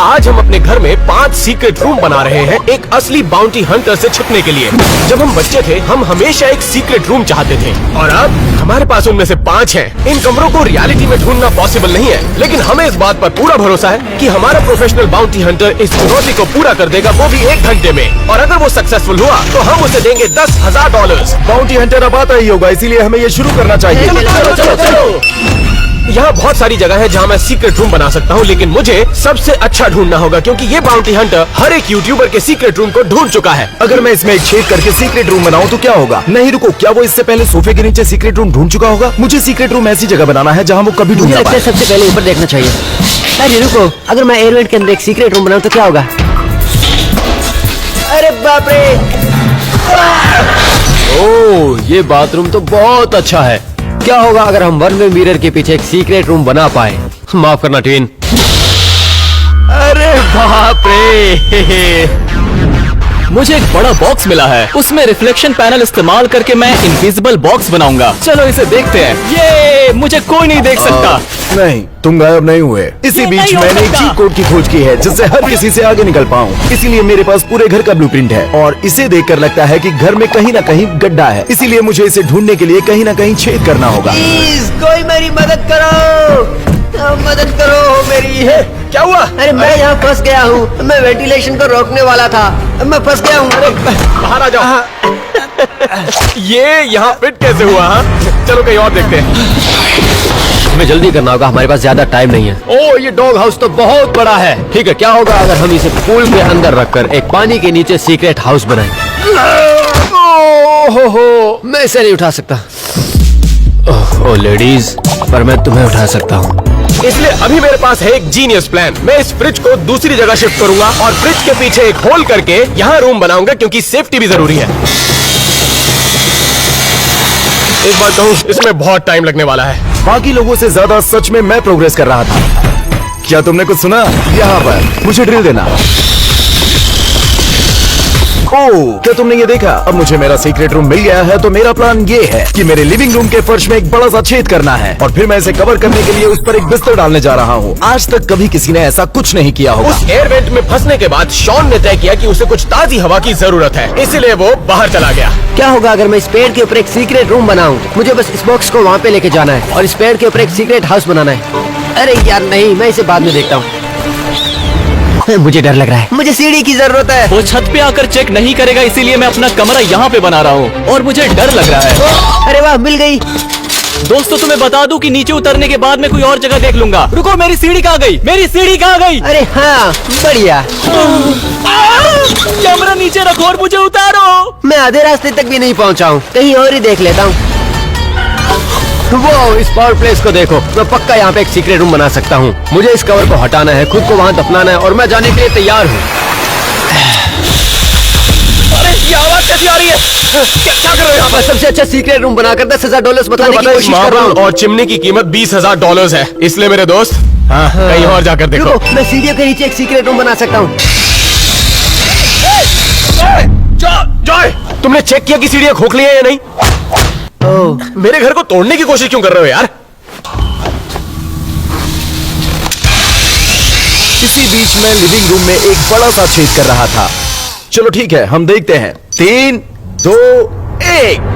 आज हम अपने घर में 5 सीक्रेट रूम बना रहे हैं एक असली बाउंटी हंटर से छिपने के लिए। जब हम बच्चे थे हम हमेशा एक सीक्रेट रूम चाहते थे और अब हमारे पास उनमें से 5 हैं। इन कमरों को रियलिटी में ढूंढना पॉसिबल नहीं है, लेकिन हमें इस बात पर पूरा भरोसा है कि हमारा प्रोफेशनल बाउंटी हंटर इस चुनौती को पूरा कर देगा, वो भी 1 घंटे में। और अगर वो सक्सेसफुल हुआ तो हम उसे देंगे $10,000। बाउंटी हंटर अब आता ही होगा, इसीलिए हमें ये शुरू करना चाहिए। चलो चलो चलो। यहाँ बहुत सारी जगह है जहाँ मैं सीक्रेट रूम बना सकता हूँ, लेकिन मुझे सबसे अच्छा ढूंढना होगा क्योंकि ये बाउंटी हंटर हर एक यूट्यूबर के सीक्रेट रूम को ढूंढ चुका है। अगर मैं इसमें एक छेद करके सीक्रेट रूम बनाऊं तो क्या होगा? नहीं रुको, क्या वो इससे पहले सोफे के नीचे सीक्रेट रूम ढूंढ चुका होगा? मुझे सीक्रेट रूम ऐसी जगह बनाना है जहाँ वो कभी ढूंढ ना पाए। सबसे पहले ऊपर देखना चाहिए। अरे रुको, अगर मैं एयरवेंट के अंदर एक सीक्रेट रूम बनाऊं तो क्या होगा? अरे बाप रे! ओह, ये बाथरूम तो बहुत अच्छा है। क्या होगा अगर हम वन वे मिरर के पीछे एक सीक्रेट रूम बना पाए? माफ करना ट्विन। अरे बाप रे! मुझे एक बड़ा बॉक्स मिला है, उसमें रिफ्लेक्शन पैनल इस्तेमाल करके मैं इनविजिबल बॉक्स बनाऊंगा। चलो इसे देखते हैं। ये मुझे कोई नहीं देख सकता। नहीं, तुम गायब नहीं हुए। इसी ये बीच नहीं हो मैंने एक सकता। चीट कोड की खोज की है जिससे हर किसी से आगे निकल पाऊँ। इसीलिए मेरे पास पूरे घर का ब्लूप्रिंट है और इसे देखकर लगता है कि घर में कहीं ना कहीं गड्ढा है। इसीलिए मुझे इसे ढूंढने के लिए कहीं ना कहीं छेद करना होगा। प्लीज कोई मेरी मदद करो, मदद करो मेरी। क्या हुआ? अरे मैं यहाँ फंस गया हूँ। मैं वेंटिलेशन को रोकने वाला था, मैं फंस गया हूँ। बाहर आ जाओ। ये यहाँ फिट कैसे हुआ? हाँ? चलो कहीं और देखते हैं। हमें जल्दी करना होगा, हमारे पास ज्यादा टाइम नहीं है। ओह, ये डॉग हाउस तो बहुत बड़ा है। ठीक है, क्या होगा अगर हम इसे पूल के अंदर रखकर एक पानी के नीचे सीक्रेट हाउस बनाएं? ओह, मैं इसे नहीं उठा सकता। ओह लेडीज, पर मैं तुम्हें उठा सकता हूँ। इसलिए अभी मेरे पास है एक जीनियस प्लान। मैं इस फ्रिज को दूसरी जगह शिफ्ट करूंगा और फ्रिज के पीछे एक होल करके यहाँ रूम बनाऊंगा क्योंकि सेफ्टी भी जरूरी है। एक बात कहूँ, इसमें बहुत टाइम लगने वाला है। बाकी लोगों से ज्यादा सच में मैं प्रोग्रेस कर रहा था। क्या तुमने कुछ सुना? यहाँ पर मुझे ड्रिल देना। ओह, क्या तुमने ये देखा? अब मुझे मेरा सीक्रेट रूम मिल गया है तो मेरा प्लान ये है कि मेरे लिविंग रूम के फर्श में एक बड़ा सा छेद करना है और फिर मैं इसे कवर करने के लिए उस पर एक बिस्तर डालने जा रहा हूँ। आज तक कभी किसी ने ऐसा कुछ नहीं किया होगा। उस एयर वेंट में फंसने के बाद शॉन ने तय किया कि उसे कुछ ताजी हवा की जरूरत है, इसीलिए वो बाहर चला गया। क्या होगा अगर मैं इस पेड़ के ऊपर एक सीक्रेट रूम बनाऊं? मुझे बस इस बॉक्स को वहाँ पे लेके जाना है और इस पेड़ के ऊपर एक सीक्रेट हाउस बनाना है। अरे यार नहीं, मैं इसे बाद में देखता हूँ। मुझे डर लग रहा है, मुझे सीढ़ी की जरूरत है। वो छत पे आकर चेक नहीं करेगा, इसीलिए मैं अपना कमरा यहाँ पे बना रहा हूँ और मुझे डर लग रहा है। अरे वाह, मिल गई। दोस्तों तुम्हें बता दूं कि नीचे उतरने के बाद मैं कोई और जगह देख लूंगा। रुको, मेरी सीढ़ी कहाँ गई? मेरी सीढ़ी कहाँ गई? अरे हाँ, बढ़िया। कैमरा नीचे रखो और मुझे उतारो। मैं आधे रास्ते तक भी नहीं पहुँचा हूँ, कहीं और ही देख लेता हूँ। वो इस पावर प्लेस को देखो, मैं पक्का यहाँ पे एक सीक्रेट रूम बना सकता हूँ। मुझे इस कवर को हटाना है, खुद को वहाँ दफनाना है और मैं जाने के लिए तैयार हूँ। अरे ये आवाज कैसी आ रही है? क्या कर रहे हो यहाँ मैं सबसे अच्छा सीक्रेट रूम बनाकर $10,000 बताने की कोशिश कर रहा हूँ। और चिमनी की कीमत $20,000 है, इसलिए मेरे दोस्त हाँ, कहीं और जाकर देखो। रुको, मैं सीढ़ियों के नीचे एक सीक्रेट रूम बना सकता हूँ। जॉय, तुमने चेक किया कि सीढ़ियाँ खोखली है या नहीं? मेरे घर को तोड़ने की कोशिश क्यों कर रहे हो यार? इसी बीच में लिविंग रूम में एक बड़ा सा छेद कर रहा था। चलो ठीक है, हम देखते हैं। 3, 2, 1।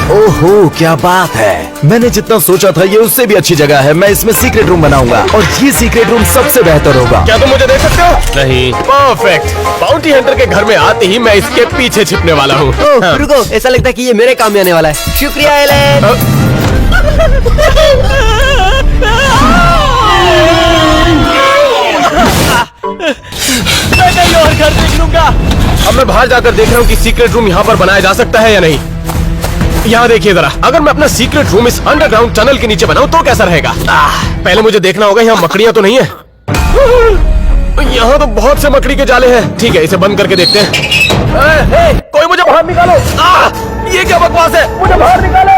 ओहो, क्या बात है। मैंने जितना सोचा था ये उससे भी अच्छी जगह है। मैं इसमें सीक्रेट रूम बनाऊंगा और ये सीक्रेट रूम सबसे बेहतर होगा। क्या तुम मुझे देख सकते हो? नहीं। परफेक्ट। बाउंटी हंटर के घर में आते ही मैं इसके पीछे छिपने वाला हूँ। हाँ। रुको, ऐसा लगता है कि ये मेरे काम में आने वाला है। शुक्रिया एलन। मैं कहीं और घर देख लूंगा। अब मैं बाहर जाकर देख रहा हूँ कि सीक्रेट रूम यहाँ पर बनाया जा सकता है या नहीं। यहाँ देखिए जरा, अगर मैं अपना सीक्रेट रूम इस अंडरग्राउंड टनल के नीचे बनाऊं तो कैसा रहेगा? पहले मुझे देखना होगा यहाँ मकड़ियाँ तो नहीं है। यहाँ तो बहुत से मकड़ी के जाले हैं। ठीक है, इसे बंद करके देखते हैं। कोई मुझे बाहर निकालो। ये क्या बकवास है? मुझे बाहर निकालो।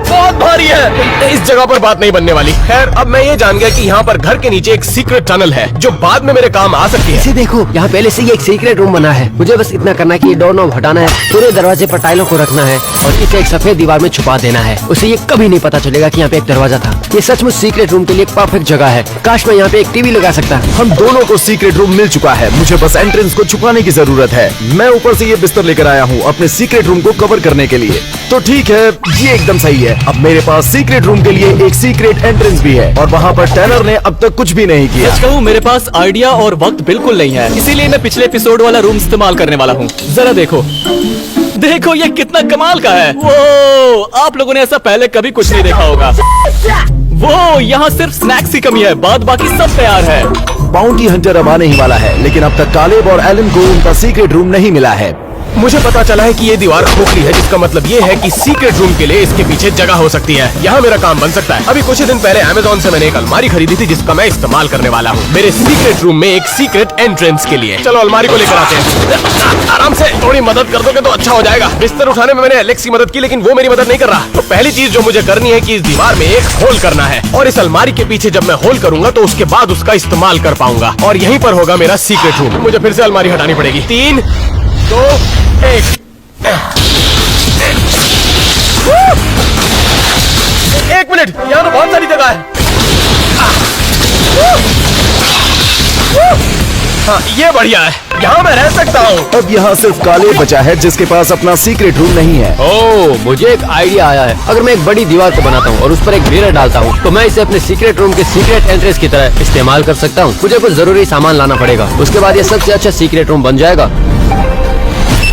बहुत भारी है। इस जगह पर बात नहीं बनने वाली। खैर, अब मैं ये जान गया कि यहाँ पर घर के नीचे एक सीक्रेट टनल है जो बाद में मेरे काम आ सकती है। इसे देखो, यहाँ पहले से ही एक सीक्रेट रूम बना है। मुझे बस इतना करना है कि ये डोर नॉब हटाना है, पूरे दरवाजे पर टाइलों को रखना है और इसे एक सफेद दीवार में छुपा देना है। उसे ये कभी नहीं पता चलेगा कि यहाँ पे एक दरवाजा था। ये सचमुच सीक्रेट रूम के लिए एक परफेक्ट जगह है। काश मैं यहाँ पे एक टीवी लगा सकता। हम दोनों को सीक्रेट रूम मिल चुका है। मुझे बस एंट्रेंस को छुपाने की जरूरत है। मैं ऊपर से ये बिस्तर लेकर आया हूँ अपने सीक्रेट रूम को कवर करने के लिए। तो ठीक है, ये एकदम सही है। अब मेरे पास सीक्रेट रूम के लिए एक सीक्रेट एंट्रेंस भी है और वहाँ पर टैनर ने अब तक कुछ भी नहीं किया। सच कहूँ, मेरे पास आइडिया और वक्त बिल्कुल नहीं है, इसीलिए मैं पिछले एपिसोड वाला रूम इस्तेमाल करने वाला हूँ। जरा देखो, देखो ये कितना कमाल का है। वो आप लोगों ने ऐसा पहले कभी कुछ नहीं देखा होगा। वो यहाँ सिर्फ स्नैक्स की कमी है, बाद बाकी सब तैयार है। बाउंटी हंटर अब आने ही वाला है, लेकिन अब तक कालेब और एलन को उनका सीक्रेट रूम नहीं मिला है। मुझे पता चला है कि ये दीवार खोखली है, जिसका मतलब ये है कि सीक्रेट रूम के लिए इसके पीछे जगह हो सकती है। यहाँ मेरा काम बन सकता है। अभी कुछ ही दिन पहले अमेज़न से मैंने एक अलमारी खरीदी थी जिसका मैं इस्तेमाल करने वाला हूँ मेरे सीक्रेट रूम में एक सीक्रेट एंट्रेंस के लिए। चलो अलमारी को लेकर आते हैं। आराम से, थोड़ी मदद कर दोगे तो अच्छा हो जाएगा। बिस्तर उठाने में मैंने एलेक्स की मदद की, लेकिन वो मेरी मदद नहीं कर रहा। तो पहली चीज जो मुझे करनी है कि इस दीवार में एक होल करना है और इस अलमारी के पीछे जब मैं होल करूंगा तो उसके बाद उसका इस्तेमाल कर पाऊंगा और यहीं पर होगा मेरा सीक्रेट रूम। मुझे फिर से अलमारी हटानी पड़ेगी। 3, 2, 1। एक मिनट, यहाँ तो बहुत सारी जगह है। हाँ, ये बढ़िया है, यहाँ मैं रह सकता हूँ। अब यहाँ सिर्फ कालेब बचा है जिसके पास अपना सीक्रेट रूम नहीं है। ओह, मुझे एक आइडिया आया है। अगर मैं एक बड़ी दीवार को बनाता हूँ और उस पर एक मिरर डालता हूँ तो मैं इसे अपने सीक्रेट रूम के सीक्रेट एंट्रेंस की तरह इस्तेमाल कर सकता हूँ। मुझे कुछ जरूरी सामान लाना पड़ेगा, उसके बाद ये सबसे अच्छा सीक्रेट रूम बन जाएगा।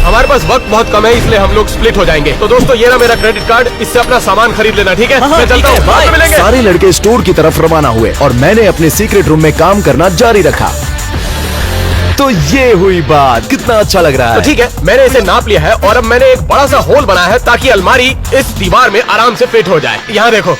हमारे पास वक्त बहुत कम है, इसलिए हम लोग स्प्लिट हो जाएंगे। तो दोस्तों, ये रहा मेरा क्रेडिट कार्ड, इससे अपना सामान खरीद लेना, ठीक है? मैं चलता हूँ, बाद में मिलेंगे। सारे लड़के स्टोर की तरफ रवाना हुए और मैंने अपने सीक्रेट रूम में काम करना जारी रखा। तो ये हुई बात, कितना अच्छा लग रहा तो है। ठीक है, मैंने इसे नाप लिया है और अब मैंने एक बड़ा सा होल बनाया है ताकि अलमारी इस दीवार में आराम से फिट हो जाए। यहाँ देखो,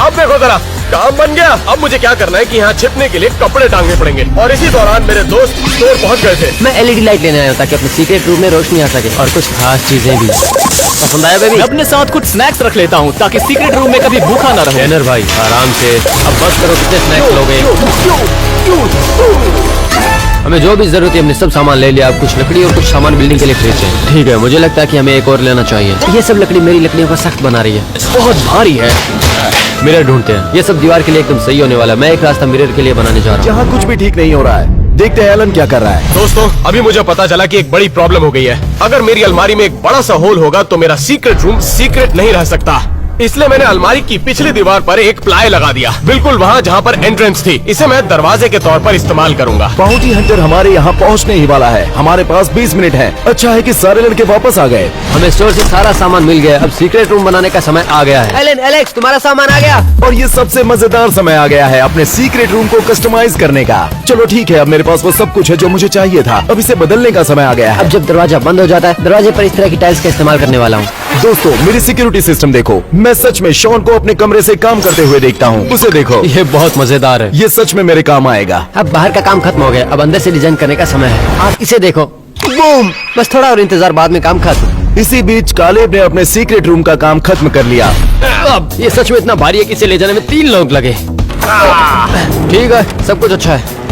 अब देखो जरा, काम बन गया। अब मुझे क्या करना है कि यहाँ छिपने के लिए कपड़े टांगने पड़ेंगे। और इसी दौरान मेरे दोस्त स्टोर पहुँच गए थे। मैं एलईडी लाइट लेने आया हूँ ताकि अपने सीक्रेट रूम में रोशनी आ सके और कुछ खास चीजें भी। पसंद आया बेबी? मैं अपने साथ कुछ स्नैक्स रख लेता हूँ ताकि सीक्रेट रूम में कभी भूखा न रहे। टैनर भाई, आराम से। अब बस करो, कितने स्नैक्स लोगे? हमें जो भी जरूरत है हमने सब सामान ले लिया। अब कुछ लकड़ी और कुछ सामान बिल्डिंग के लिए खरीदते हैं। ठीक है, मुझे लगता है कि हमें एक और लेना चाहिए। ये सब लकड़ी मेरी लकड़ियों को सख्त बना रही है, बहुत भारी है। मिरर ढूंढते हैं, ये सब दीवार के लिए एकदम सही होने वाला है। मैं एक रास्ता मिरर के लिए बनाने जा रहा हूँ। यहाँ कुछ भी ठीक नहीं हो रहा है। देखते हैं एलन क्या कर रहा है। दोस्तों, अभी मुझे पता चला कि एक बड़ी प्रॉब्लम हो गई है। अगर मेरी अलमारी में एक बड़ा सा होल होगा तो मेरा सीक्रेट रूम सीक्रेट नहीं रह सकता। इसलिए मैंने अलमारी की पिछली दीवार पर एक प्लाई लगा दिया, बिल्कुल वहाँ जहाँ पर एंट्रेंस थी। इसे मैं दरवाजे के तौर पर इस्तेमाल करूंगा। बाउंटी हंटर हमारे यहाँ पहुँचने ही वाला है। हमारे पास 20 मिनट है। अच्छा है कि सारे लड़के वापस आ गए। हमें स्टोर से सारा सामान मिल गया। अब सीक्रेट रूम बनाने का समय आ गया है। एलन, एलेक्स, तुम्हारा सामान आ गया। और ये सबसे मजेदार समय आ गया है अपने सीक्रेट रूम को कस्टमाइज करने का। चलो ठीक है, अब मेरे पास वो सब कुछ है जो मुझे चाहिए था। अब इसे बदलने का समय आ गया है। अब जब दरवाजा बंद हो जाता है, दरवाजे पर इस तरह की टाइल्स का इस्तेमाल करने वाला हूँ। दोस्तों, मेरी सिक्योरिटी सिस्टम देखो। मैं सच में शॉन को अपने कमरे से काम करते हुए देखता हूँ। उसे देखो, ये बहुत मजेदार है। ये सच में मेरे काम आएगा। अब बाहर का काम खत्म हो गया, अब अंदर से डिजाइन करने का समय है। आप इसे देखो, बूम! बस थोड़ा और इंतजार, बाद में काम खत्म। इसी बीच कालेब ने अपने सीक्रेट रूम का काम खत्म कर लिया। अब ये सच में इतना भारी है कि इसे ले जाने में 3 लोग लगे। ठीक है, सब कुछ अच्छा है।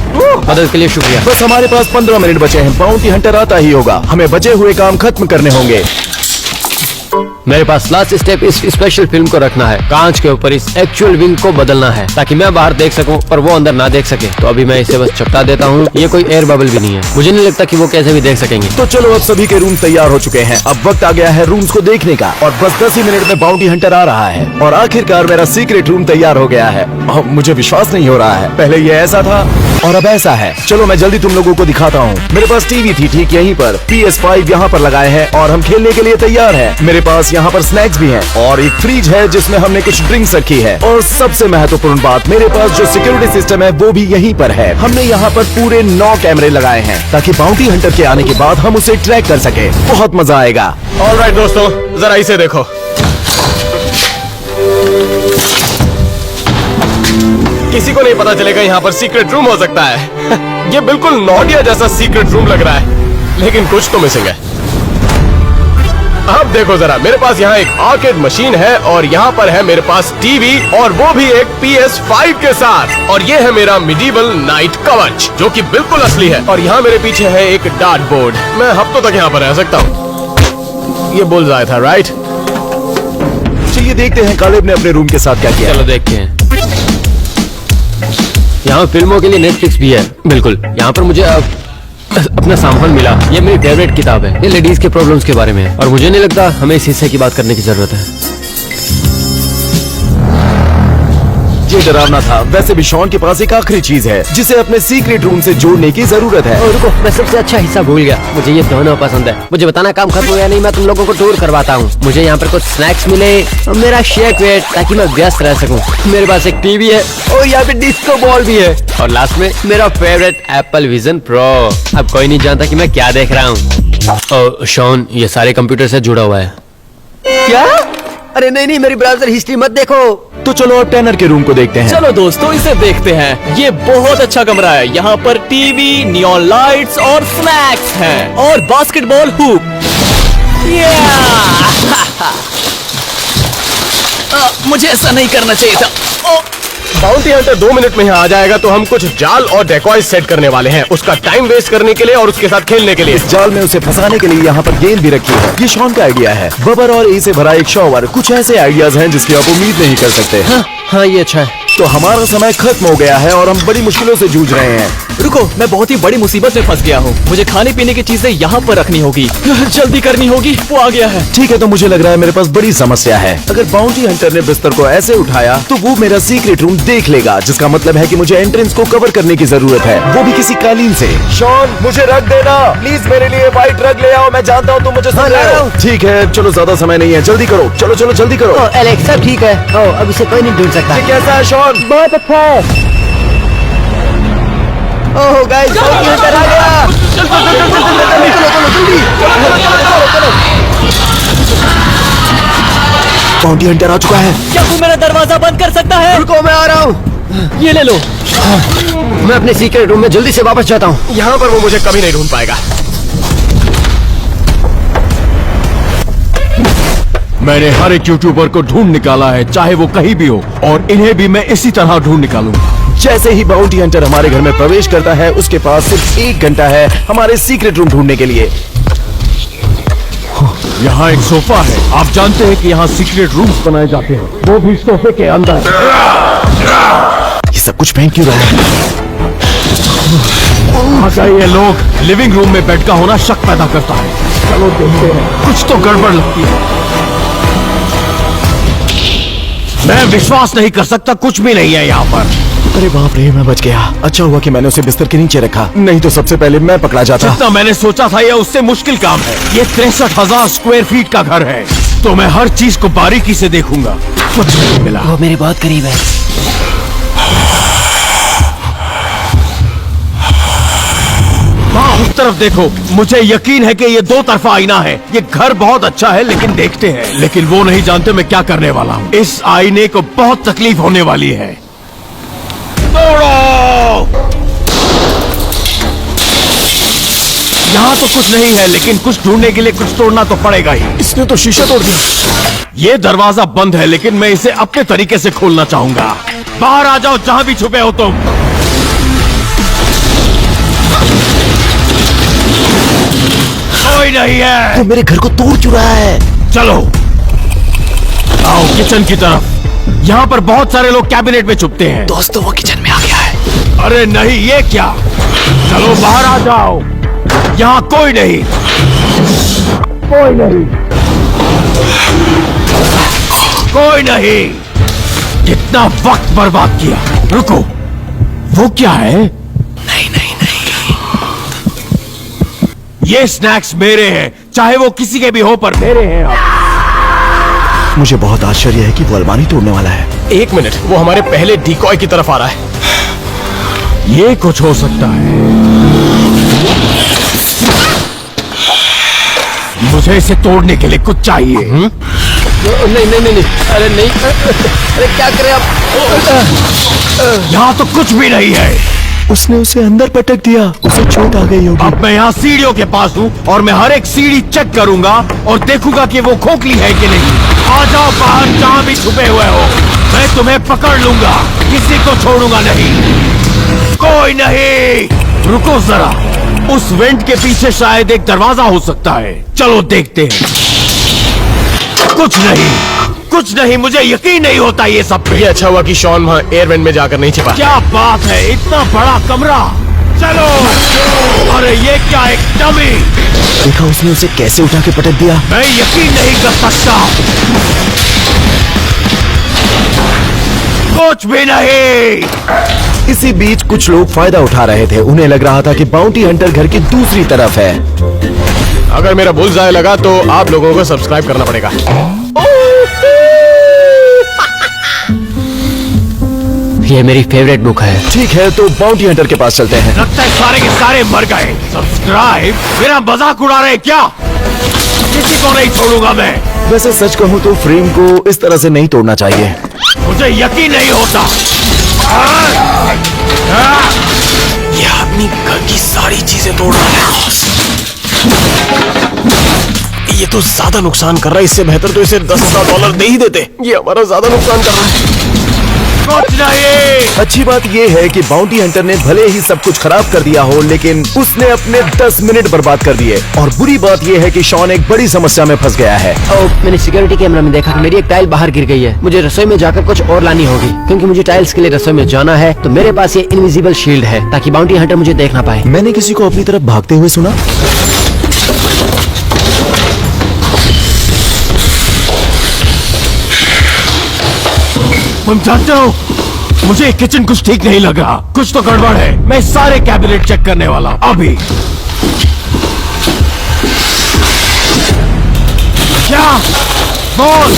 मदद के लिए शुक्रिया। बस हमारे पास 15 मिनट बचे हैं। बाउंटी हंटर आता ही होगा। हमें बचे हुए काम खत्म करने होंगे। मेरे पास लास्ट स्टेप इस स्पेशल फिल्म को रखना है। कांच के ऊपर इस एक्चुअल विंग को बदलना है ताकि मैं बाहर देख सकूं पर वो अंदर ना देख सके। तो अभी मैं इसे बस चपटा देता हूँ। ये कोई एयर बबल भी नहीं है, मुझे नहीं लगता कि वो कैसे भी देख सकेंगे। तो चलो, अब सभी के रूम तैयार हो चुके हैं। अब वक्त आ गया है रूम्स को देखने का और बस 10 ही मिनट में बाउंटी हंटर आ रहा है और आखिरकार मेरा सीक्रेट रूम तैयार हो गया है। मुझे विश्वास नहीं हो रहा है, पहले ये ऐसा था और अब ऐसा है। चलो मैं जल्दी तुम लोगों को दिखाता हूँ। मेरे पास टीवी थी ठीक यहीं पर, PS5 यहाँ पर लगाए हैं और हम खेलने के लिए तैयार हैं। मेरे पास यहाँ पर स्नैक्स भी हैं और एक फ्रिज है जिसमें हमने कुछ ड्रिंक्स रखी है। और सबसे महत्वपूर्ण बात, मेरे पास जो सिक्योरिटी सिस्टम है वो भी यहीं पर है। हमने यहाँ पर पूरे 9 कैमरे लगाए हैं ताकि बाउंटी हंटर के आने के बाद हम उसे ट्रैक कर सके। बहुत मजा आएगा। ऑलराइट दोस्तों, जरा इसे देखो। किसी को नहीं पता चलेगा यहाँ पर सीक्रेट रूम हो सकता है। ये बिल्कुल नॉर्डिया जैसा सीक्रेट रूम लग रहा है, लेकिन कुछ तो मिसिंग है। अब देखो जरा, मेरे पास यहाँ एक आर्केड मशीन है और यहाँ पर है मेरे पास टीवी, और वो भी एक PS5 के साथ। और ये है मेरा मिडीवल नाइट कवच जो कि बिल्कुल असली है। और यहाँ मेरे पीछे है एक डार्ट बोर्ड। मैं हफ्तों तक यहाँ पर रह सकता हूँ। ये बुलसआई था, राइट? चलिए देखते हैं कालेब ने अपने रूम के साथ क्या किया। चलो देखते हैं। यहाँ फिल्मों के लिए नेटफ्लिक्स भी है। बिल्कुल, यहाँ पर मुझे अपना सामान मिला। ये मेरी फेवरेट किताब है। ये लेडीज के प्रॉब्लम्स के बारे में है और मुझे नहीं लगता हमें इस हिस्से की बात करने की जरूरत है। ये डरावना था। वैसे भी शॉन के पास एक आखिरी चीज है जिसे अपने सीक्रेट रूम से जोड़ने की जरूरत है। और रुको, मैं सबसे अच्छा हिस्सा भूल गया। मुझे ये दोनों पसंद है। मुझे बताना काम खत्म हो या नहीं, मैं तुम लोगों को टूर करवाता हूँ। मुझे यहाँ पर कुछ स्नैक्स मिले और मेरा शेक वेट, ताकि मैं व्यस्त रह सकूँ। मेरे पास एक टीवी है और यहाँ पे डिस्को बॉल भी है। और लास्ट में मेरा फेवरेट एप्पल विजन प्रो। अब कोई नहीं जानता कि मैं क्या देख रहा हूँ। शॉन, ये सारे कंप्यूटर से जुड़ा हुआ है। क्या? अरे नहीं, मेरी ब्राउजर हिस्ट्री मत देखो। तो चलो अब टैनर के रूम को देखते हैं। चलो दोस्तों, इसे देखते हैं। ये बहुत अच्छा कमरा है। यहाँ पर टीवी, नियॉन लाइट्स और स्नैक्स हैं और बास्केटबॉल हुप। मुझे ऐसा नहीं करना चाहिए था। बाउंटी हंटर 2 मिनट में यहाँ आ जाएगा तो हम कुछ जाल और डेकॉय सेट करने वाले हैं, उसका टाइम वेस्ट करने के लिए और उसके साथ खेलने के लिए। इस जाल में उसे फंसाने के लिए यहाँ पर गेंद भी रखी है। ये शॉन का आइडिया है। बबर और ए से भरा एक शॉवर। कुछ ऐसे आइडियाज हैं जिसकी आप उम्मीद नहीं कर सकते। हाँ, ये अच्छा है। तो हमारा समय खत्म हो गया है और हम बड़ी मुश्किलों से जूझ रहे हैं। रुको, मैं बहुत ही बड़ी मुसीबत में फंस गया हूँ। मुझे खाने पीने की चीजें यहाँ पर रखनी होगी। जल्दी करनी होगी। वो आ गया है। ठीक है, तो मुझे लग रहा है मेरे पास बड़ी समस्या है। अगर बाउंटी हंटर ने बिस्तर को ऐसे उठाया तो वो मेरा सीक्रेट रूम देख लेगा, जिसका मतलब है कि मुझे एंट्रेंस को कवर करने की जरूरत है, वो भी किसी कालीन से। शॉन, मुझे रख देना प्लीज। मेरे लिए व्हाइट रग ले आओ। मैं जानता हूँ तुम मुझे समझ रहे हो। ठीक है, चलो ज्यादा समय नहीं है, जल्दी करो। चलो चलो जल्दी करो। एलेक्स, सब ठीक है। अब इसे कोई नहीं ढूंढ सकता। ये कैसा है शॉन? बहुत अच्छा है। ओह गाइस, बाउंटी हंटर आ गया। बाउंटी हंटर आ चुका है। क्या तू मेरा दरवाजा बंद कर सकता है? रुको, मैं आ रहा हूँ। ये ले लो। मैं अपने सीक्रेट रूम में जल्दी से वापस जाता हूँ। यहाँ पर वो मुझे कभी नहीं ढूंढ पाएगा। मैंने हर एक यूट्यूबर को ढूंढ निकाला है, चाहे वो कहीं भी हो, और इन्हें भी मैं इसी तरह ढूंढ निकालूंगा। जैसे ही बाउंटी हंटर हमारे घर में प्रवेश करता है, उसके पास सिर्फ 1 घंटा है हमारे सीक्रेट रूम ढूंढने के लिए। यहाँ एक सोफा है। आप जानते हैं कि यहाँ सीक्रेट रूम्स बनाए जाते हैं, वो भी सोफे के अंदर। ये सब कुछ फेंक क्यों रहा है? अच्छा, ये लोग लिविंग रूम में बेड का होना शक पैदा करता है। चलो देखते हैं, कुछ तो गड़बड़ लगती है। मैं विश्वास नहीं कर सकता, कुछ भी नहीं है यहाँ पर। अरे बाप रे, मैं बच गया। अच्छा हुआ कि मैंने उसे बिस्तर के नीचे रखा, नहीं तो सबसे पहले मैं पकड़ा जाता। जितना मैंने सोचा था ये उससे मुश्किल काम है। ये 63,000 स्क्वायर फीट का घर है, तो मैं हर चीज को बारीकी से देखूंगा। कुछ नहीं मिला। वो मेरे बहुत करीब है। हाँ, उस तरफ देखो। मुझे यकीन है कि ये 2 तरफा आईना है। ये घर बहुत अच्छा है, लेकिन देखते हैं। लेकिन वो नहीं जानते मैं क्या करने वाला हूँ। इस आईने को बहुत तकलीफ होने वाली है। तोड़ो! यहाँ तो कुछ नहीं है, लेकिन कुछ ढूंढने के लिए कुछ तोड़ना तो पड़ेगा ही। इसने तो शीशा तोड़ दिया। ये दरवाजा बंद है, लेकिन मैं इसे अपने तरीके से खोलना चाहूंगा। बाहर आ जाओ, जहां भी छुपे हो तुम। कोई नहीं है। वो मेरे घर को तोड़ क्यों रहा है? चलो आओ किचन की तरफ। यहाँ पर बहुत सारे लोग कैबिनेट में छुपते हैं। दोस्तों, वो किचन में आ गया है। अरे नहीं, ये क्या? चलो बाहर आ जाओ। यहाँ कोई नहीं, कोई नहीं, कोई नहीं। कितना वक्त बर्बाद किया। रुको, वो क्या है? नहीं नहीं नहीं। ये स्नैक्स मेरे हैं, चाहे वो किसी के भी हो, पर मेरे हैं अब। मुझे बहुत आश्चर्य है कि वो अलमारी तोड़ने वाला है। 1 मिनट, वो हमारे पहले डिकॉय की तरफ आ रहा है। ये कुछ हो सकता है। मुझे इसे तोड़ने के लिए कुछ चाहिए। नहीं नहीं नहीं, अरे नहीं। अरे क्या करें आप? यहाँ तो कुछ भी नहीं है। उसने उसे अंदर पटक दिया, उसे चोट आ गई होगी। अब मैं यहाँ सीढ़ियों के पास हूँ और मैं हर एक सीढ़ी चेक करूंगा और देखूंगा कि वो खोखली है कि नहीं। आ जाओ बाहर, जहाँ भी छुपे हुए हो, मैं तुम्हें पकड़ लूंगा, किसी को छोड़ूंगा नहीं। कोई नहीं, रुको जरा, उस वेंट के पीछे शायद एक दरवाजा हो सकता है। चलो देखते हैं। कुछ नहीं, मुझे यकीन नहीं होता ये सब पे। ये अच्छा हुआ कि शॉन वहाँ एयर वेंट में जाकर नहीं छिपा। क्या बात है, इतना बड़ा कमरा। चलो। अरे ये क्या, एक डमी। देखा उसने उसे कैसे उठा के पटक दिया। मैं यकीन नहीं कर सकता। कुछ भी नहीं। इसी बीच कुछ लोग फायदा उठा रहे थे। उन्हें लग रहा था कि बाउंटी हंटर घर की दूसरी तरफ है। अगर मेरा बुलजाय लगा तो आप लोगों को सब्सक्राइब करना पड़ेगा। ये मेरी फेवरेट बुक है। ठीक है, तो बाउंटी हंटर के पास चलते हैं। लगता है सारे के सारे मर गए। सब्सक्राइब? मेरा मजाक उड़ा रहे क्या? किसी को नहीं छोड़ूंगा मैं। वैसे सच कहूँ तो फ्रेम को इस तरह से नहीं तोड़ना चाहिए। मुझे यकीन नहीं होता। ये आदमी घर की सारी चीजें तोड़ रहा है। ये तो ज्यादा नुकसान कर रहा है, इससे बेहतर तो इसे $10,000 दे ही देते। ये हमारा ज्यादा नुकसान कर रहा है। कुछ नहीं। अच्छी बात यह है कि बाउंटी हंटर ने भले ही सब कुछ खराब कर दिया हो, लेकिन उसने अपने 10 मिनट बर्बाद कर दिए। और बुरी बात यह है कि शॉन एक बड़ी समस्या में फंस गया है। मैंने सिक्योरिटी कैमरा में देखा कि मेरी एक टाइल बाहर गिर गई है। मुझे रसोई में जाकर कुछ और लानी होगी, क्योंकि मुझे टाइल्स के लिए रसोई में जाना है। तो मेरे पास ये इनविजिबल शील्ड है, ताकि बाउंटी हंटर मुझे देख ना पाए। मैंने किसी को अपनी तरफ भागते हुए सुना। तुम जानते हो, मुझे किचन कुछ ठीक नहीं लग रहा। कुछ तो गड़बड़ है। मैं सारे कैबिनेट चेक करने वाला हूं अभी। क्या बॉल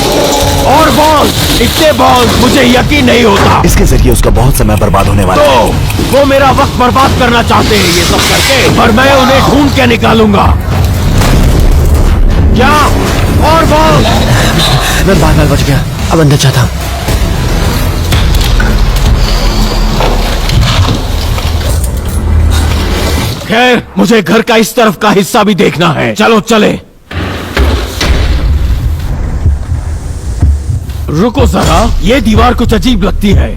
और बॉल, इतने बॉल, मुझे यकीन नहीं होता। इसके जरिए उसका बहुत समय बर्बाद होने वाला है। तो वो मेरा वक्त बर्बाद करना चाहते हैं ये सब करके, और मैं उन्हें ढूंढ के निकालूंगा। क्या और बॉल? मैं बार-बार बच गया, अब अंदर जाता हूँ। खैर, मुझे घर का इस तरफ का हिस्सा भी देखना है। चलो चले। रुको जरा, ये दीवार कुछ अजीब लगती है।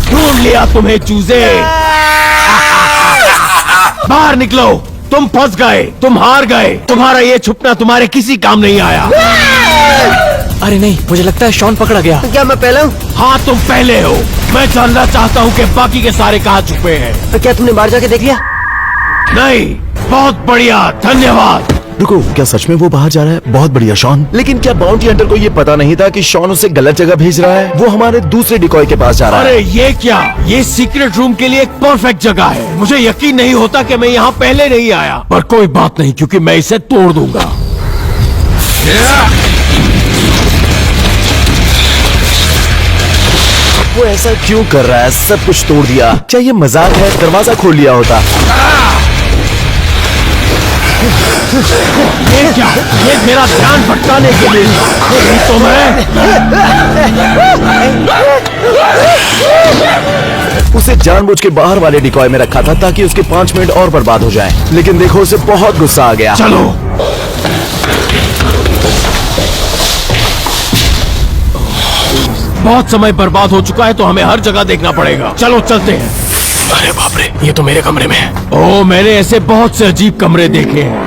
ढूंढ लिया तुम्हें चूजे। बाहर निकलो, तुम फंस गए, तुम हार गए। तुम्हारा ये छुपना तुम्हारे किसी काम नहीं आया। अरे नहीं, मुझे लगता है शॉन पकड़ा गया। क्या मैं पहला हूँ? हाँ, तुम पहले हो। मैं जानना चाहता हूँ कि बाकी के सारे कहाँ छुपे हैं। क्या तुमने बाहर जाके देख लिया? नहीं, बहुत बढ़िया, धन्यवाद। रुको, क्या सच में वो बाहर जा रहा है? बहुत बढ़िया शॉन। लेकिन क्या बाउंटी हंटर को ये पता नहीं था कि शॉन उसे गलत जगह भेज रहा है? वो हमारे दूसरे डिकॉय के पास जा रहा है। अरे ये क्या, ये सीक्रेट रूम के लिए एक परफेक्ट जगह है। मुझे यकीन नहीं होता कि मैं यहाँ पहले नहीं आया, पर कोई बात नहीं, क्योंकि मैं इसे तोड़ दूंगा। वो ऐसा क्यों कर रहा है? सब कुछ तोड़ दिया। क्या ये मजाक है? दरवाजा खोल लिया होता। ये क्या, ये मेरा ध्यान भटकाने के लिए। नहीं तो मैं उसे जानबूझ के बाहर वाले डिकॉय में रखा था ताकि उसके 5 मिनट और बर्बाद हो जाएं। लेकिन देखो, उसे बहुत गुस्सा आ गया। चलो। बहुत समय बर्बाद हो चुका है, तो हमें हर जगह देखना पड़ेगा। चलो चलते हैं। अरे बाप रे, ये तो मेरे कमरे में है। ओह, मैंने ऐसे बहुत से अजीब कमरे देखे हैं।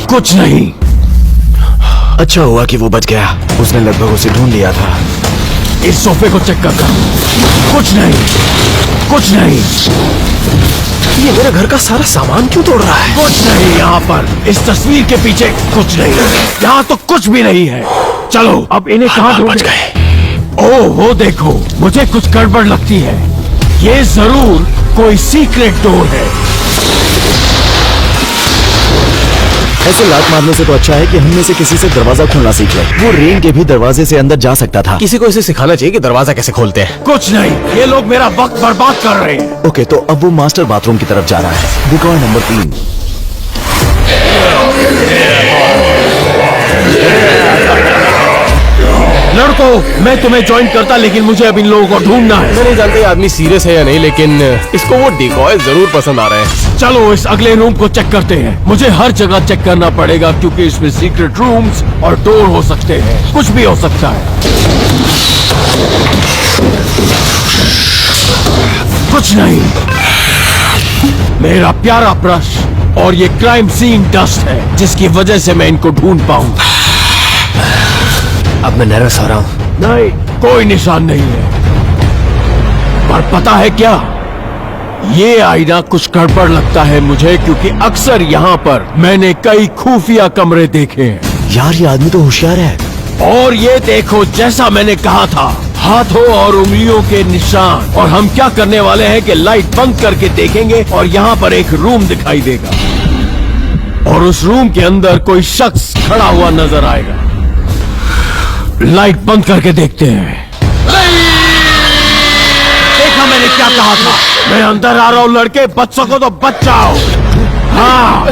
कुछ नहीं। अच्छा हुआ कि वो बच गया। उसने लगभग उसे ढूंढ लिया था। इस सोफे को चेक करता हूं। कुछ नहीं, कुछ नहीं। ये मेरे घर का सारा सामान क्यों तोड़ रहा है? कुछ नहीं यहाँ पर। इस तस्वीर के पीछे कुछ नहीं। यहाँ तो कुछ भी नहीं है। चलो, अब इन्हें कहाँ बच ढूंढें? गए। ओह, वो देखो, मुझे कुछ गड़बड़ लगती है। ये जरूर कोई सीक्रेट डोर है। ऐसे लात मारने से तो अच्छा है कि हम में से किसी से दरवाजा खोलना सीख ले। वो रेन के भी दरवाजे से अंदर जा सकता था। किसी को इसे सिखाना चाहिए कि दरवाजा कैसे खोलते हैं। कुछ नहीं, ये लोग मेरा वक्त बर्बाद कर रहे हैं। ओके, तो अब वो मास्टर बाथरूम की तरफ जा रहा है। Decoy number 3। मैं तुम्हें ज्वाइन करता, लेकिन मुझे अब इन लोगों को ढूंढना है। मैं नहीं जानता ये आदमी सीरियस है या नहीं, लेकिन इसको वो डिकॉय जरूर पसंद आ रहे हैं। चलो इस अगले रूम को चेक करते हैं। मुझे हर जगह चेक करना पड़ेगा क्योंकि इसमें सीक्रेट रूम्स और डोर हो सकते हैं, कुछ भी हो सकता है। कुछ नहीं, मेरा प्यारा ब्रश और ये क्राइम सीन डस्ट है जिसकी वजह से मैं इनको ढूंढ पाऊं। अब मैं नर्वस हो रहा हूँ। नहीं, कोई निशान नहीं है। पर पता है क्या, ये आईना कुछ गड़बड़ लगता है मुझे, क्योंकि अक्सर यहाँ पर मैंने कई खुफिया कमरे देखे हैं। यार ये आदमी तो होशियार है। और ये देखो, जैसा मैंने कहा था, हाथों और उंगलियों के निशान। और हम क्या करने वाले हैं कि लाइट बंद करके देखेंगे और यहाँ पर एक रूम दिखाई देगा और उस रूम के अंदर कोई शख्स खड़ा हुआ नजर आएगा। लाइट बंद करके देखते हैं। देखा मैंने क्या कहा था, मैं अंदर आ रहा हूँ। लड़के बच सको तो बच जाओ। हाँ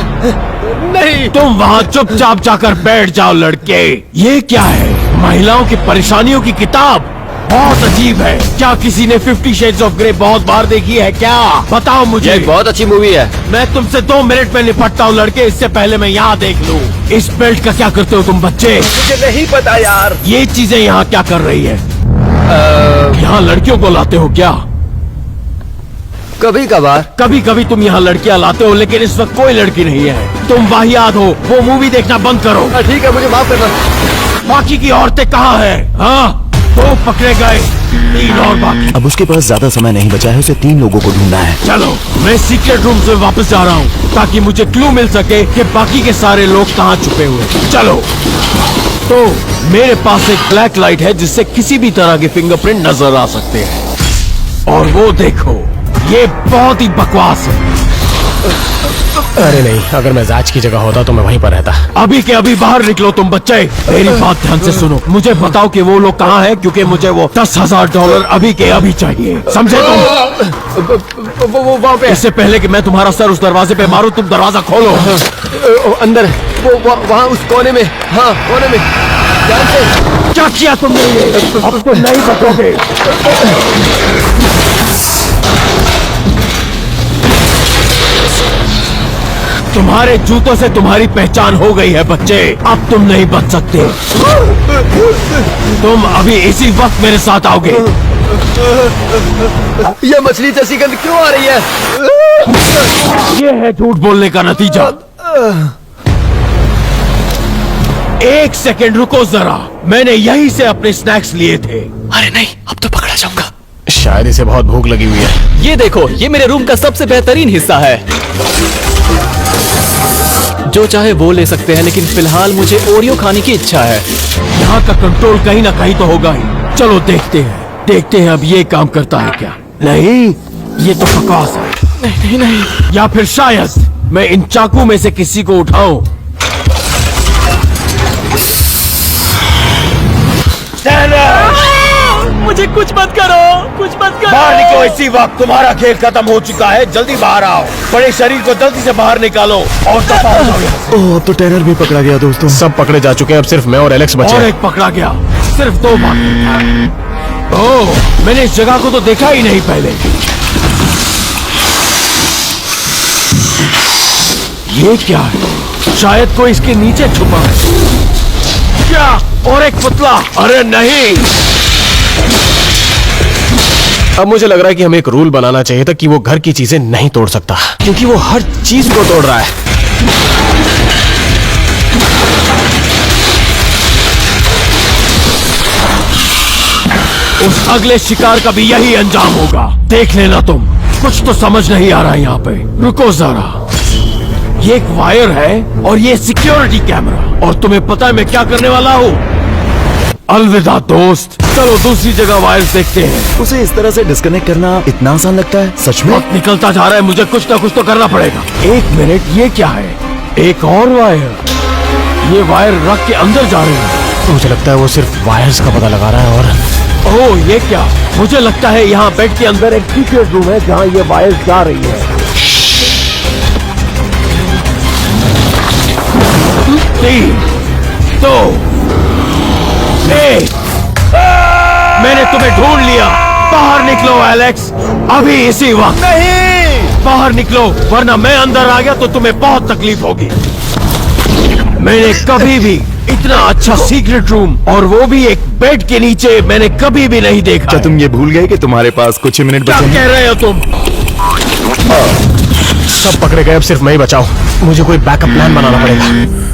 नहीं, तुम वहाँ चुपचाप जाकर बैठ जाओ लड़के। ये क्या है, महिलाओं की परेशानियों की किताब? बहुत अजीब है। क्या किसी ने 50 Shades of Grey बहुत बार देखी है क्या? बताओ मुझे। ये बहुत अच्छी मूवी है। मैं तुमसे 2 मिनट में निपटता हूँ लड़के, इससे पहले मैं यहाँ देख लूँ। इस बेल्ट का क्या करते हो तुम बच्चे? मुझे नहीं पता यार। ये चीजें यहाँ क्या कर रही है? यहाँ लड़कियों को लाते हो क्या? कभी कभार। कभी कभी तुम यहाँ लड़कियाँ लाते हो, लेकिन इस वक्त कोई लड़की नहीं है। तुम वाहियात हो। वो मूवी देखना बंद करो। ठीक है, मुझे माफ करना। बाकी की औरतें कहाँ हैं? हाँ, 2 पकड़े गए, 3 और बाकी। अब उसके पास ज्यादा समय नहीं बचा है, उसे 3 लोगों को ढूंढना है। चलो, मैं सीक्रेट रूम से वापस जा रहा हूँ ताकि मुझे क्लू मिल सके कि बाकी के सारे लोग कहाँ छुपे हुए हैं। चलो। तो मेरे पास एक ब्लैक लाइट है जिससे किसी भी तरह के फिंगरप्रिंट नजर आ सकते हैं। और वो देखो, ये बहुत ही बकवास है। अरे नहीं, अगर मैं जांच की जगह होता तो मैं वहीं पर रहता। अभी के अभी बाहर निकलो तुम बच्चे। मेरी बात ध्यान से सुनो। मुझे बताओ कि वो लोग कहाँ हैं, क्योंकि मुझे वो $10,000 अभी के अभी चाहिए। समझे तुम? वो वहाँ पे। इससे पहले कि मैं तुम्हारा सर उस दरवाजे पे मारूं, तुम दरवाजा खोलो। अंदर वो वहाँ उस कोने में। हाँ, कोने में। ध्यान से। क्या किया तुमने? अब तो नहीं बचोगे। तुम्हारे जूतों से तुम्हारी पहचान हो गई है बच्चे। अब तुम नहीं बच सकते। तुम अभी इसी वक्त मेरे साथ आओगे। ये मछली जैसी गंध क्यों आ रही है? ये है झूठ बोलने का नतीजा। 1 सेकंड रुको जरा, मैंने यहीं से अपने स्नैक्स लिए थे। अरे नहीं, अब तो पकड़ा जाऊंगा। शायद इसे बहुत भूख लगी हुई है। ये देखो, ये मेरे रूम का सबसे बेहतरीन हिस्सा है। जो चाहे वो ले सकते हैं, लेकिन फिलहाल मुझे ओरियो खाने की इच्छा है। यहाँ का कंट्रोल कहीं ना कहीं तो होगा ही। चलो देखते हैं अब ये काम करता है क्या। नहीं, ये तो बकवास है। नहीं। या फिर शायद मैं इन चाकू में से किसी को उठाऊं। मुझे कुछ मत करो, कुछ मत करो। बाहर निकलो इसी वक्त, तुम्हारा खेल खत्म हो चुका है। जल्दी बाहर आओ। बड़े शरीर को जल्दी से बाहर निकालो और दफा हो जाओ यहाँ से। ओह, अब तो टैनर भी पकड़ा गया दोस्तों। सब पकड़े जा चुके हैं, अब सिर्फ मैं और एलेक्स बचे और हैं। एक पकड़ा गया, सिर्फ 2 बाकी। ओह, मैंने इस जगह को तो देखा ही नहीं पहले। ये क्या है? शायद कोई इसके नीचे छुपा है। क्या? और एक पुतला? अरे नहीं। अब मुझे लग रहा है कि हमें एक रूल बनाना चाहिए था कि वो घर की चीजें नहीं तोड़ सकता, क्योंकि वो हर चीज को तोड़ रहा है। उस अगले शिकार का भी यही अंजाम होगा। देख लेना तुम। कुछ तो समझ नहीं आ रहा है यहाँ पे। रुको जरा, ये एक वायर है और ये सिक्योरिटी कैमरा। और तुम्हें पता है मैं क्या करने वाला हूँ? अलविदा दोस्त। चलो दूसरी जगह वायर्स देखते हैं। उसे इस तरह से डिस्कनेक्ट करना इतना आसान लगता है? सच में? वक्त निकलता जा रहा है, मुझे कुछ ना कुछ तो करना पड़ेगा। 1 मिनट, ये क्या है? एक और वायर। ये वायर रख के अंदर जा रही है। मुझे लगता है वो सिर्फ वायर्स का पता लगा रहा है। और ओह, ये क्या? मुझे लगता है यहाँ बेड के अंदर एक सीक्रेट रूम है जहाँ ये वायर्स जा रही है। 3, 2, 1। तुम्हें ढूंढ लिया। बाहर निकलो एलेक्स, अभी इसी वक्त। नहीं, बाहर निकलो वरना मैं अंदर आ गया तो तुम्हें बहुत तकलीफ होगी। मैंने कभी भी इतना अच्छा सीक्रेट रूम, और वो भी एक बेड के नीचे, मैंने कभी भी नहीं देखा। क्या तुम ये भूल गए कि तुम्हारे पास कुछ ही मिनट क्या बचे हैं? कह रहे हो तुम? सब पकड़े गए, अब सिर्फ मैं ही बचाओ। मुझे कोई बैकअप प्लान बनाना पड़ेगा।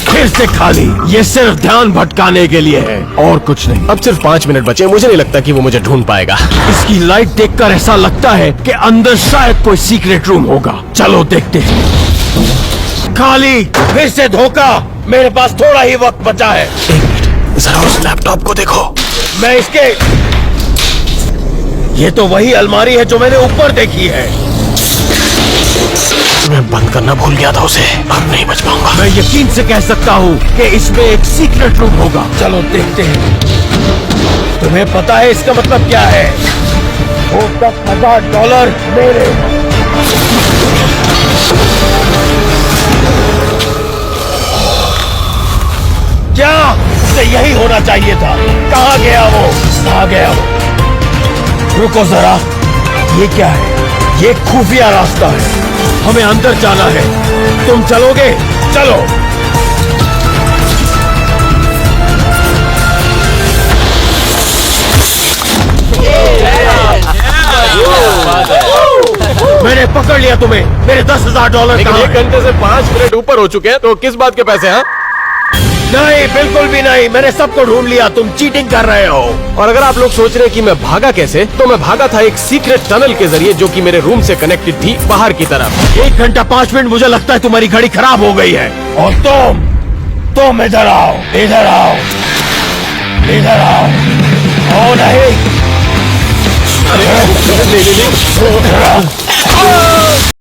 फिर से खाली, ये सिर्फ ध्यान भटकाने के लिए है और कुछ नहीं। अब सिर्फ 5 मिनट बचे, मुझे नहीं लगता कि वो मुझे ढूंढ पाएगा। इसकी लाइट देखकर ऐसा लगता है कि अंदर शायद कोई सीक्रेट रूम होगा। चलो देखते हैं। खाली, फिर से धोखा। मेरे पास थोड़ा ही वक्त बचा है। एक मिनट, जरा उस लैपटॉप को देखो। मैं इसके, ये तो वही अलमारी है जो मैंने ऊपर देखी है। मैं बंद करना भूल गया था उसे, अब नहीं बच पाऊंगा। मैं यकीन से कह सकता हूँ कि इसमें एक सीक्रेट रूम होगा। चलो देखते हैं। तुम्हें पता है इसका मतलब क्या है? वो $10,000 मेरे। क्या उसे यही होना चाहिए था? कहाँ गया वो? कहाँ गया वो? रुको जरा, ये क्या है? ये खुफिया रास्ता है, हमें अंदर जाना है। तुम चलोगे? चलो। मैंने पकड़ लिया तुम्हें। मेरे $10,000 लेकिन कहाँ 1 हैं? घंटे से 5 मिनट ऊपर हो चुके हैं, तो किस बात के पैसे हैं? नहीं, बिल्कुल भी नहीं। मैंने सबको ढूंढ लिया। तुम चीटिंग कर रहे हो। और अगर आप लोग सोच रहे हैं कि मैं भागा कैसे, तो मैं भागा था एक सीक्रेट टनल के जरिए, जो कि मेरे रूम से कनेक्टेड थी बाहर की तरफ। 1 घंटा 5 मिनट, मुझे लगता है तुम्हारी घड़ी खराब हो गई है। और तुम इधर आओ, इधर आओ, इधर आओ। ओ नहीं,